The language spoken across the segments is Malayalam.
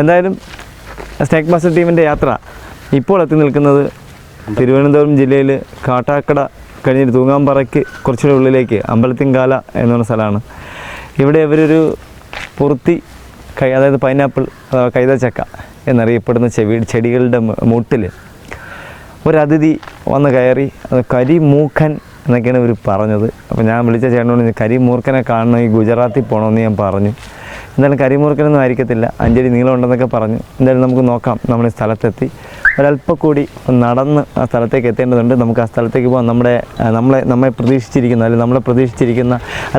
എന്തായാലും സ്നേക്ക് മാസ്റ്റർ ടീമിൻ്റെ യാത്ര ഇപ്പോൾ എത്തി നിൽക്കുന്നത് തിരുവനന്തപുരം ജില്ലയിൽ കാട്ടാക്കട കഴിഞ്ഞ് തൂങ്ങാമ്പാറയ്ക്ക് കുറച്ചുകൂടെ ഉള്ളിലേക്ക് അമ്പലത്തിങ്കാല എന്ന് പറഞ്ഞ സ്ഥലമാണ്. ഇവിടെ ഇവരൊരു പൊറുത്തി അതായത് പൈനാപ്പിൾ കൈതച്ചക്ക എന്നറിയപ്പെടുന്ന ചെടികളുടെ മൂട്ടിൽ ഒരതിഥി വന്ന് കയറി, അത് കരിമൂക്കൻ എന്നൊക്കെയാണ് ഇവർ പറഞ്ഞത്. അപ്പോൾ ഞാൻ വിളിച്ച ചേട്ടനോട് കരിമൂർക്കനെ കാണണം, ഈ ഗുജറാത്തിൽ പോകണമെന്ന് ഞാൻ പറഞ്ഞു. എന്തായാലും കരിമൂർക്കനൊന്നും ആയിരിക്കത്തില്ല, 5 അടി നീളം ഉണ്ടെന്നൊക്കെ പറഞ്ഞു. എന്തായാലും നമുക്ക് നോക്കാം. നമ്മൾ ഈ സ്ഥലത്തെത്തി ഒരല്പം കൂടി നടന്ന് ആ സ്ഥലത്തേക്ക് എത്തേണ്ടതുണ്ട്. നമുക്ക് ആ സ്ഥലത്തേക്ക് പോകാം. നമ്മെ പ്രതീക്ഷിച്ചിരിക്കുന്ന അല്ലെങ്കിൽ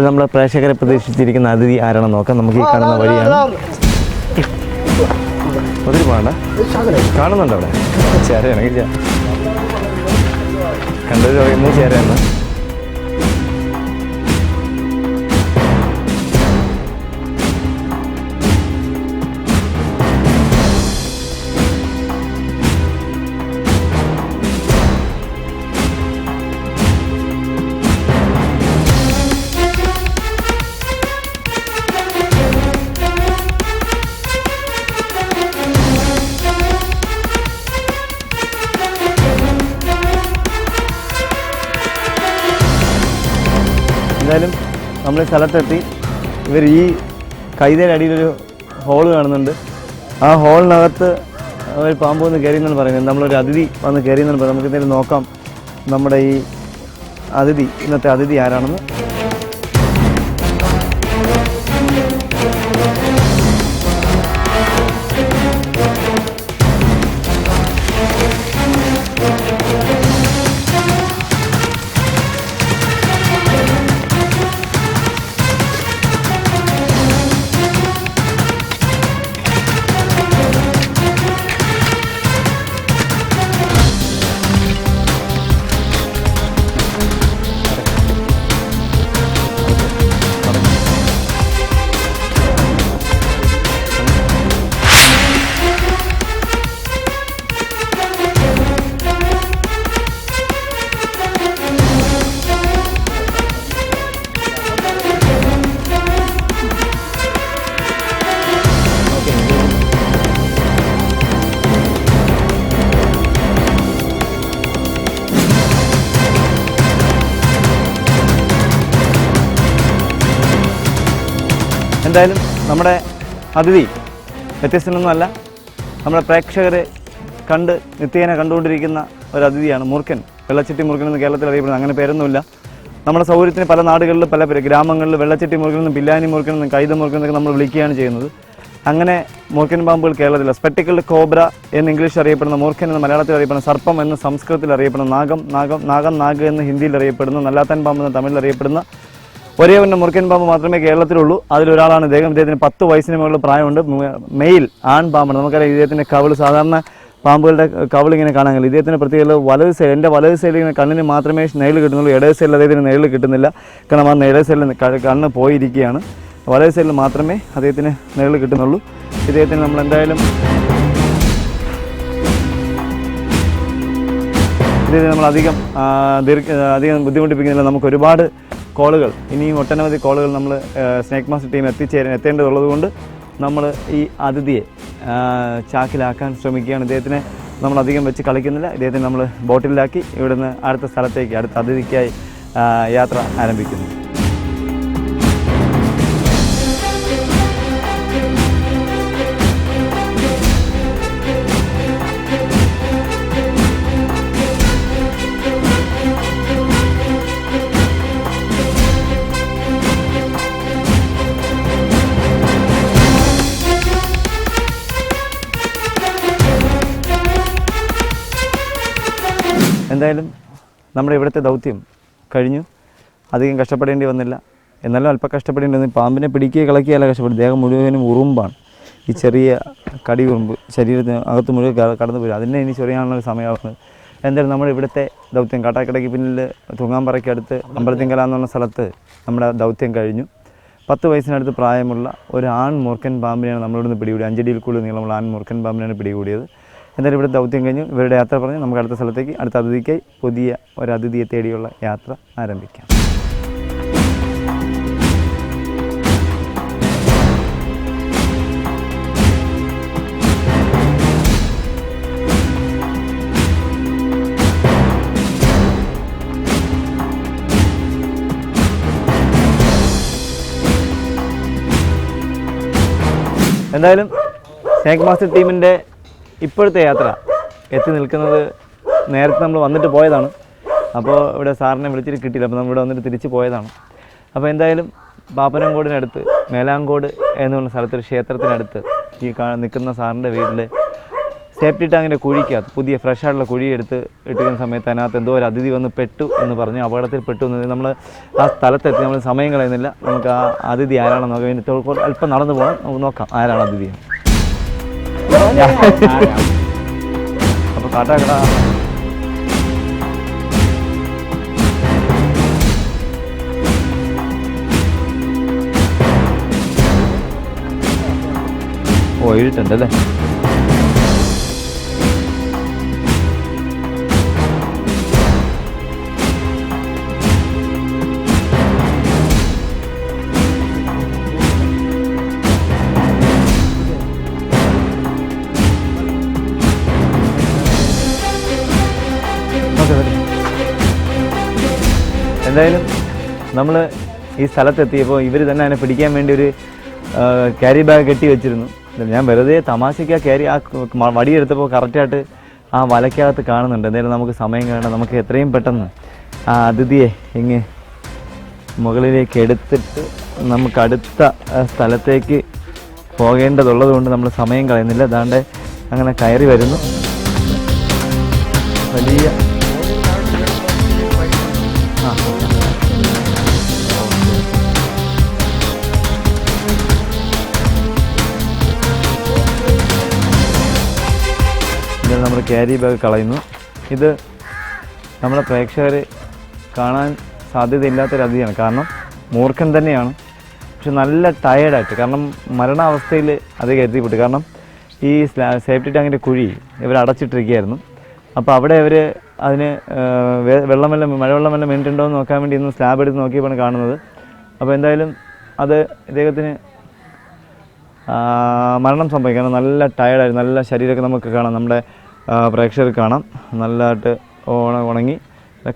നമ്മളെ പ്രേക്ഷകരെ പ്രതീക്ഷിച്ചിരിക്കുന്ന അതിഥി ആരാണെന്ന് നോക്കാം. നമുക്ക് ഈ കാണുന്ന വഴിയാണ്. ഒത്തിരി പോകണ്ട, കാണുന്നുണ്ട് അവിടെ ചേരയാണെങ്കിൽ കണ്ടത് പറയുന്നത് ചേരയാണ്. എന്തായാലും നമ്മൾ ഈ സ്ഥലത്തെത്തി. ഇവർ ഈ കൈതയുടെ അടിയിലൊരു ഹോള് കാണുന്നുണ്ട്. ആ ഹോളിനകത്ത് ഒരു പാമ്പ് വന്ന് കയറിയെന്നാണ് പറയുന്നത്. നമ്മളൊരു അതിഥി വന്ന് കയറിയെന്നാണ് പറയുന്നത്. നമുക്ക് എന്തെങ്കിലും നോക്കാം നമ്മുടെ ഈ ഇന്നത്തെ അതിഥി ആരാണെന്ന്. എന്തായാലും നമ്മുടെ അതിഥി വ്യത്യസ്തനൊന്നുമല്ല, നമ്മുടെ പ്രേക്ഷകരെ നിത്യേന കണ്ടുകൊണ്ടിരിക്കുന്ന ഒരു അതിഥിയാണ് മൂർഖൻ. വെള്ളച്ചെട്ടി മൂർഖൻ എന്ന് കേരളത്തിൽ അറിയപ്പെടുന്നത്. അങ്ങനെ പേരൊന്നുമില്ല. നമ്മുടെ സൗകര്യത്തിന് പല നാടുകളിൽ പല ഗ്രാമങ്ങളിൽ വെള്ളച്ചെട്ടി മൂർഖനെന്നും പില്ലാനി മൂർഖനെന്നും കൈത മൂർഖൻ എന്നൊക്കെ നമ്മൾ വിളിക്കുകയാണ് ചെയ്യുന്നത്. അങ്ങനെ മൂർഖൻ പാമ്പുകൾ കേരളത്തില്ല. സ്പെക്ടിക്കിൾഡ് കോബ്ര എന്ന് ഇംഗ്ലീഷ് അറിയപ്പെടുന്ന മൂർഖൻ എന്ന് മലയാളത്തിൽ അറിയപ്പെടുന്ന, സർപ്പം എന്ന് സംസ്കൃതത്തിൽ അറിയപ്പെടുന്ന, നാഗ് എന്ന് ഹിന്ദിയിൽ അറിയപ്പെടുന്ന, നല്ലാത്തൻ പാമ്പ് എന്ന് തമിഴിൽ അറിയപ്പെടുന്ന ഒരേ ഒരു മൂർഖൻ പാമ്പ് മാത്രമേ കേരളത്തിലുള്ളൂ. അതിലൊരാളാണ് ഇദ്ദേഹം. ഇദ്ദേഹത്തിന് 10 വയസ്സിന് മുകളിൽ പ്രായമുണ്ട്. മെയിൽ ആൺ പാമ്പാണ്. നമുക്കറിയാം ഇദ്ദേഹത്തിൻ്റെ കവിൾ, സാധാരണ പാമ്പുകളുടെ കവിൾ ഇങ്ങനെ കാണാൻ കഴിയും. ഇദ്ദേഹത്തിൻ്റെ പ്രത്യേകത വലത് സൈഡ്, എൻ്റെ വലത് സൈഡിൽ ഇങ്ങനെ കണ്ണിന് മാത്രമേ നെയിൽ കിട്ടുന്നുള്ളൂ. ഇടത് സൈഡിൽ അദ്ദേഹത്തിന് നെയിൽ കിട്ടുന്നില്ല. കാരണം ആ ഇടത് സൈഡിൽ കണ്ണ് പോയിരിക്കുകയാണ്. വലത് സൈഡിൽ മാത്രമേ അദ്ദേഹത്തിന് നെയിൽ കിട്ടുന്നുള്ളൂ. ഇദ്ദേഹത്തിന് നമ്മൾ എന്തായാലും അധികം ബുദ്ധിമുട്ടിപ്പിക്കുന്നില്ല. നമുക്ക് ഒരുപാട് കോളുകൾ, ഇനിയും ഒട്ടനവധി കോളുകൾ നമ്മൾ സ്നേക്ക് മാസ്റ്റർ ടീം എത്തേണ്ടതുള്ളത് കൊണ്ട് നമ്മൾ ഈ അതിഥിയെ ചാക്കിലാക്കാൻ ശ്രമിക്കുകയാണ്. ഇദ്ദേഹത്തിനെ നമ്മൾ അധികം വെച്ച് കളിക്കുന്നില്ല. ഇദ്ദേഹത്തിന് നമ്മൾ ബോട്ടിലാക്കി ഇവിടുന്ന് അടുത്ത സ്ഥലത്തേക്ക്, അടുത്ത അതിഥിക്കായി യാത്ര ആരംഭിക്കുന്നു. എന്തായാലും നമ്മുടെ ഇവിടുത്തെ ദൗത്യം കഴിഞ്ഞു. അധികം കഷ്ടപ്പെടേണ്ടി വന്നില്ല. എന്നാലും അല്പം കഷ്ടപ്പെടേണ്ടി വന്നു. പാമ്പിനെ പിടിക്കുക കളക്കുകയല്ല കഷ്ടപ്പെട്ടു. ദേഹം മുഴുവനും ഉറുമ്പാണ്. ഈ ചെറിയ കടി ഉറുമ്പ് ശരീരത്തിന് അകത്ത് മുഴുവൻ കടന്നു പോയി. അതിനെ ഇനി ചൊറിയാനുള്ള സമയമാകുന്നത്. എന്തായാലും നമ്മുടെ ഇവിടുത്തെ ദൗത്യം കാട്ടാക്കടയ്ക്ക് പിന്നിൽ തൂങ്ങാമ്പാറയ്ക്കടുത്ത് അമ്പലത്തിങ്കല എന്ന് പറഞ്ഞ സ്ഥലത്ത് നമ്മുടെ ദൗത്യം കഴിഞ്ഞു. 10 വയസ്സിനടുത്ത് പ്രായമുള്ള ഒരു ആൺ മൂർഖൻ പാമ്പിനെയാണ് നമ്മളിവിടുന്ന് പിടികൂടിയത്. 5 അടിയിൽ കൂടുതൽ നീളമുള്ള ആൺ മൂർഖൻ പാമ്പിനെയാണ് പിടികൂടിയത്. എന്തായാലും ഇവിടെ ദൗത്യം കഴിഞ്ഞു. ഇവരുടെ യാത്ര പറഞ്ഞ് നമുക്ക് അടുത്ത സ്ഥലത്തേക്ക്, അടുത്ത അതിഥിക്കായി പുതിയ ഒരു അതിഥിയെ തേടിയുള്ള യാത്ര ആരംഭിക്കാം. എന്തായാലും സ്നേക്ക് മാസ്റ്റർ ടീമിൻ്റെ ഇപ്പോഴത്തെ യാത്ര എത്തി നിൽക്കുന്നത് നേരത്തെ നമ്മൾ വന്നിട്ട് പോയതാണ്. അപ്പോൾ ഇവിടെ സാറിനെ വിളിച്ചിട്ട് കിട്ടിയില്ല. അപ്പോൾ നമ്മൾ ഇവിടെ വന്നിട്ട് തിരിച്ച് പോയതാണ്. അപ്പോൾ എന്തായാലും പാപ്പനംകോടിനടുത്ത് മേലാങ്കോട് എന്ന് പറഞ്ഞ സ്ഥലത്തൊരു ക്ഷേത്രത്തിനടുത്ത് ഈ നിൽക്കുന്ന സാറിൻ്റെ വീട്ടിൽ സേഫ്റ്റി ടാങ്കിൻ്റെ കുഴിക്കകത്ത് പുതിയ ഫ്രഷ് ആയിട്ടുള്ള കുഴിയെടുത്ത് ഇട്ടിരിക്കുന്ന സമയത്ത് അതിനകത്ത് എന്തോ ഒരു അതിഥി വന്ന് പെട്ടു എന്ന് പറഞ്ഞ് അപകടത്തിൽ പെട്ടു എന്ന് നമ്മൾ ആ സ്ഥലത്തെത്തി. നമ്മൾ സമയം കളയുന്നില്ല. നമുക്ക് ആ അതിഥി ആരാണെന്ന് നോക്കാം. വേണ്ടി അല്പം നടന്നു പോകാൻ നമുക്ക് നോക്കാം ആരാണ് അതിഥി. അപ്പോൾ കാട്ടാക്കട പോയിട്ടുണ്ടല്ലേ. എന്തായാലും നമ്മൾ ഈ സ്ഥലത്തെത്തിയപ്പോൾ ഇവർ തന്നെ അതിനെ പിടിക്കാൻ വേണ്ടി ഒരു ക്യാരി ബാഗ് കെട്ടി വെച്ചിരുന്നു. ഞാൻ വെറുതെ തമാശയ്ക്ക് ആ വടിയെടുത്തപ്പോൾ കറക്റ്റായിട്ട് ആ വലയ്ക്കകത്ത് കാണുന്നുണ്ട്. എന്തായാലും നമുക്ക് സമയം കാണാം. നമുക്ക് എത്രയും പെട്ടെന്ന് ആ അതിഥിയെ ഇങ്ങ് മുകളിലേക്ക് എടുത്തിട്ട് നമുക്ക് അടുത്ത സ്ഥലത്തേക്ക് പോകേണ്ടതുള്ളത് കൊണ്ട് നമ്മൾ സമയം കളയുന്നില്ല. അതാണ്ട് അങ്ങനെ കയറി വരുന്നു. വലിയ നമ്മൾ ക്യാരി ബാഗ് കളയുന്നു. ഇത് നമ്മളെ പ്രേക്ഷകർ കാണാൻ സാധ്യതയില്ലാത്തൊരു അതിഥിയാണ്. കാരണം മൂർഖൻ തന്നെയാണ്, പക്ഷെ നല്ല ടയേർഡായിട്ട്. കാരണം മരണാവസ്ഥയിൽ അത് എത്തിപ്പെട്ടു. കാരണം ഈ സേഫ്റ്റി ടാങ്കിൻ്റെ കുഴി ഇവർ അടച്ചിട്ടിരിക്കുകയായിരുന്നു. അപ്പോൾ അവിടെ അവർ അതിന് മഴവെള്ളം വല്ലതും വീണിട്ടുണ്ടോ എന്ന് നോക്കാൻ വേണ്ടി ഇന്ന് സ്ലാബ് എടുത്ത് നോക്കിയപ്പോഴാണ് കാണുന്നത്. അപ്പോൾ എന്തായാലും അത് ഇദ്ദേഹത്തിന് മരണം സംഭവിക്കും. കാരണം നല്ല ടയേർഡായിരുന്നു. നല്ല ശരീരമൊക്കെ നമുക്ക് കാണാം, നമ്മുടെ പ്രേക്ഷകർക്ക് കാണാം. നല്ലതായിട്ട് ഉണങ്ങി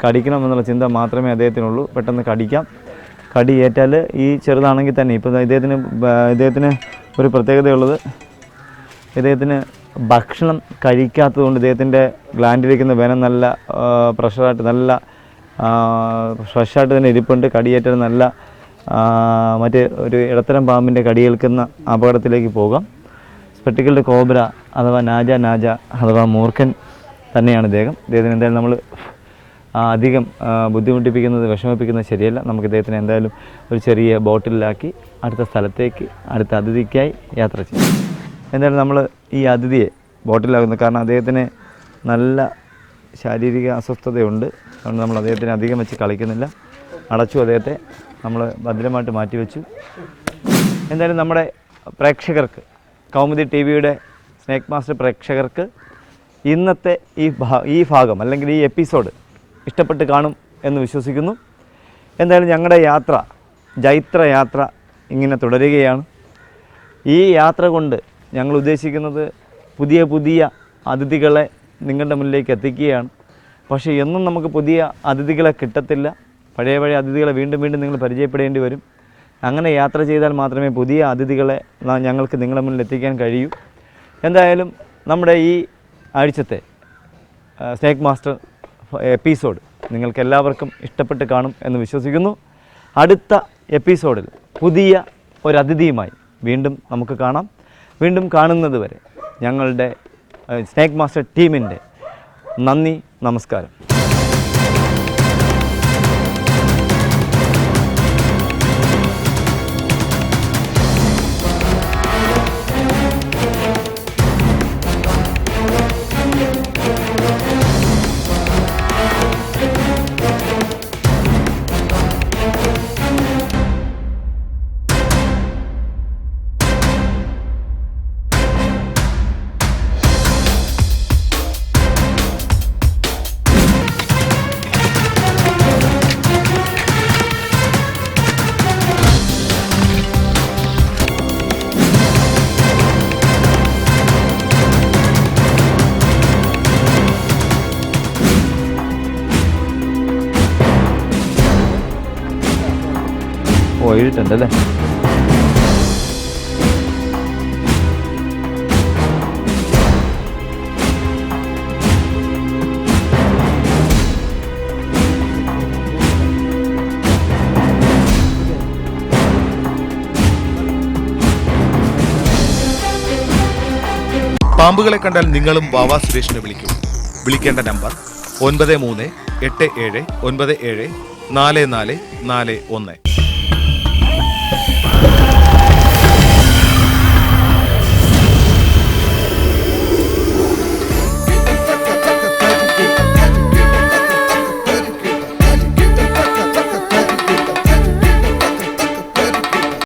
കടിക്കണമെന്നുള്ള ചിന്ത മാത്രമേ അദ്ദേഹത്തിനുള്ളൂ. പെട്ടെന്ന് കടിയേറ്റാൽ ഈ ചെറുതാണെങ്കിൽ തന്നെ ഇപ്പോൾ ഇദ്ദേഹത്തിന് ഒരു പ്രത്യേകതയുള്ളത്, ഇദ്ദേഹത്തിന് ഭക്ഷണം കഴിക്കാത്തത് കൊണ്ട് ഇദ്ദേഹത്തിൻ്റെ ഗ്ലാൻഡിലിരിക്കുന്ന വെനം നല്ല പ്രഷറായിട്ട് നല്ല ഫ്രഷായിട്ട് തന്നെ ഇരിപ്പുണ്ട്. കടിയേറ്റാൽ നല്ല മറ്റ് ഒരു ഇടത്തരം പാമ്പിൻ്റെ കടിയേൽക്കുന്ന അപകടത്തിലേക്ക് പോകാം. സ്പെക്ടിക്കൽഡ് കോബ്ര അഥവാ നാജ അഥവാ മൂർഖൻ തന്നെയാണ് ഇദ്ദേഹത്തിന് എന്തായാലും നമ്മൾ അധികം ബുദ്ധിമുട്ടിപ്പിക്കുന്നത് വിഷമിപ്പിക്കുന്നത് ശരിയല്ല. നമുക്ക് ഇദ്ദേഹത്തിന് എന്തായാലും ഒരു ചെറിയ ബോട്ടിലാക്കി അടുത്ത സ്ഥലത്തേക്ക് അടുത്ത അതിഥിക്കായി യാത്ര ചെയ്യും. എന്തായാലും നമ്മൾ ഈ അതിഥിയെ ബോട്ടിലാകുന്നു. കാരണം അദ്ദേഹത്തിന് നല്ല ശാരീരിക അസ്വസ്ഥതയുണ്ട്. അതുകൊണ്ട് നമ്മൾ അദ്ദേഹത്തിന് അധികം വെച്ച് കളിക്കുന്നില്ല. അടച്ചു. അദ്ദേഹത്തെ നമ്മൾ ഭദ്രമായിട്ട് മാറ്റിവെച്ചു. എന്തായാലും നമ്മുടെ പ്രേക്ഷകർക്ക്, കൗമുദി ടി-വിയുടെ സ്നേക്ക് മാസ്റ്റർ പ്രേക്ഷകർക്ക് ഇന്നത്തെ ഈ ഭാഗം അല്ലെങ്കിൽ ഈ എപ്പിസോഡ് ഇഷ്ടപ്പെട്ട് കാണും എന്ന് വിശ്വസിക്കുന്നു. എന്തായാലും ഞങ്ങളുടെ ജൈത്രയാത്ര ഇങ്ങനെ തുടരുകയാണ്. ഈ യാത്ര കൊണ്ട് ഞങ്ങൾ ഉദ്ദേശിക്കുന്നത് പുതിയ അതിഥികളെ നിങ്ങളുടെ മുന്നിലേക്ക് എത്തിക്കുകയാണ്. പക്ഷേ എന്നും നമുക്ക് പുതിയ അതിഥികളെ കിട്ടത്തില്ല. പഴയ അതിഥികളെ വീണ്ടും നിങ്ങൾ പരിചയപ്പെടേണ്ടി വരും. അങ്ങനെ യാത്ര ചെയ്താൽ മാത്രമേ പുതിയ അതിഥികളെ ഞങ്ങൾക്ക് നിങ്ങളുടെ മുന്നിൽ എത്തിക്കാൻ കഴിയൂ. എന്തായാലും നമ്മുടെ ഈ ആഴ്ചത്തെ സ്നേക്ക് മാസ്റ്റർ എപ്പിസോഡ് നിങ്ങൾക്ക് എല്ലാവർക്കും ഇഷ്ടപ്പെട്ട് കാണും എന്ന് വിശ്വസിക്കുന്നു. അടുത്ത എപ്പിസോഡിൽ പുതിയ ഒരു അതിഥിയുമായി വീണ്ടും നമുക്ക് കാണാം. വീണ്ടും കാണുന്നത് വരെ ഞങ്ങളുടെ സ്നേക്ക് മാസ്റ്റർ ടീമിൻ്റെ നന്ദി, നമസ്കാരം. പോയിട്ടുണ്ടല്ലേ. പാമ്പുകളെ കണ്ടാൽ നിങ്ങളും വാവാ സുരേഷിനെ വിളിക്കൂ. വിളിക്കേണ്ട നമ്പർ 938797944441.